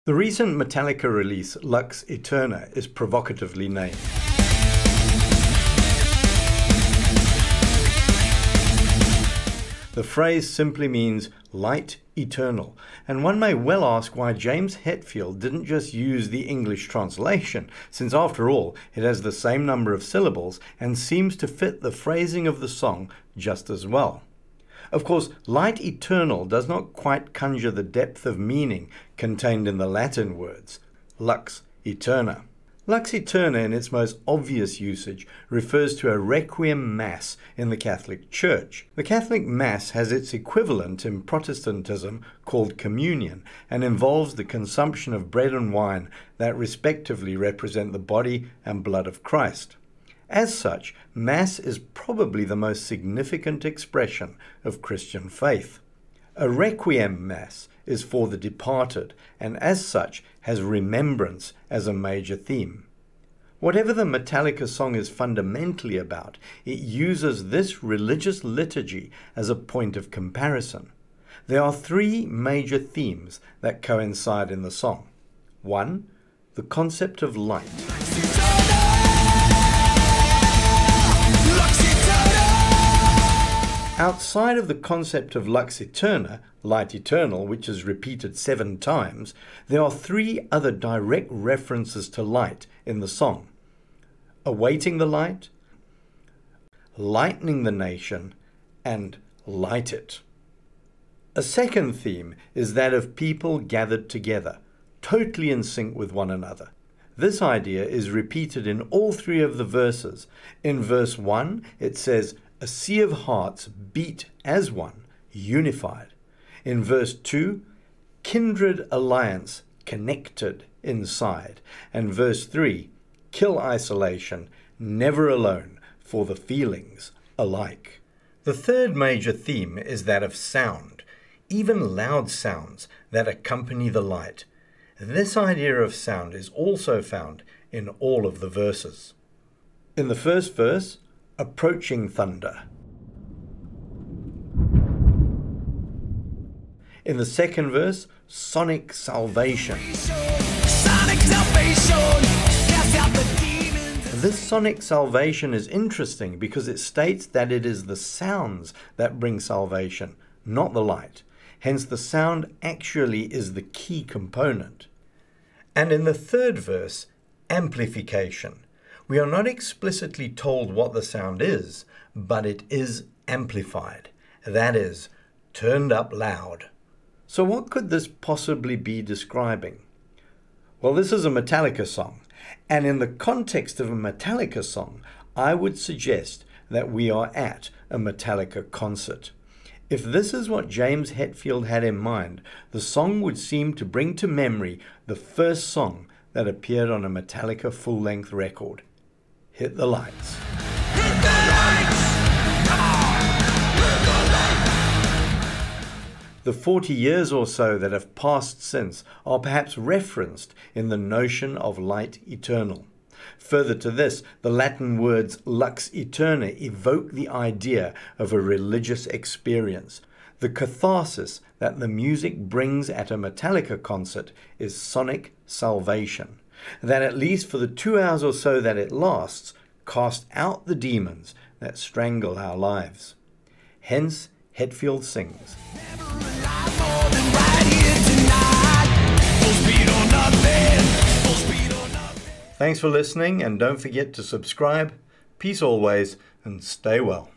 The recent Metallica release, Lux Aeterna, is provocatively named. The phrase simply means light eternal, and one may well ask why James Hetfield didn't just use the English translation, since after all it has the same number of syllables and seems to fit the phrasing of the song just as well. Of course, light eternal does not quite conjure the depth of meaning contained in the Latin words, Lux Aeterna. Lux Aeterna, in its most obvious usage, refers to a requiem mass in the Catholic Church. The Catholic Mass has its equivalent in Protestantism called communion and involves the consumption of bread and wine that respectively represent the body and blood of Christ. As such, Mass is probably the most significant expression of Christian faith. A requiem Mass is for the departed, and as such has remembrance as a major theme. Whatever the Metallica song is fundamentally about, it uses this religious liturgy as a point of comparison. There are three major themes that coincide in the song. 1. The concept of light. Outside of the concept of Lux Aeterna, light eternal, which is repeated 7 times, there are 3 other direct references to light in the song. Awaiting the light, lightening the nation, and light it. A second theme is that of people gathered together, totally in sync with one another. This idea is repeated in all 3 of the verses. In verse 1, it says, "A sea of hearts beat as one, unified." In verse 2, kindred alliance connected inside. And verse 3, kill isolation, never alone, for the feelings alike. The third major theme is that of sound, even loud sounds that accompany the light. This idea of sound is also found in all of the verses. In the first verse, approaching thunder. In the second verse, sonic salvation. Sonic salvation, cast out the demons. This sonic salvation is interesting because it states that it is the sounds that bring salvation, not the light. Hence, the sound actually is the key component. And in the third verse, amplification. We are not explicitly told what the sound is, but it is amplified. That is, turned up loud. So what could this possibly be describing? Well, this is a Metallica song, and in the context of a Metallica song, I would suggest that we are at a Metallica concert. If this is what James Hetfield had in mind, the song would seem to bring to memory the first song that appeared on a Metallica full-length record. Hit the lights. Hit the lights! Come on! Hit the lights! The 40 years or so that have passed since are perhaps referenced in the notion of light eternal. Further to this, the Latin words Lux Aeterna evoke the idea of a religious experience. The catharsis that the music brings at a Metallica concert is sonic salvation. That at least for the 2 hours or so that it lasts, cast out the demons that strangle our lives. Hence, Hetfield sings. Thanks for listening, and don't forget to subscribe. Peace always, and stay well.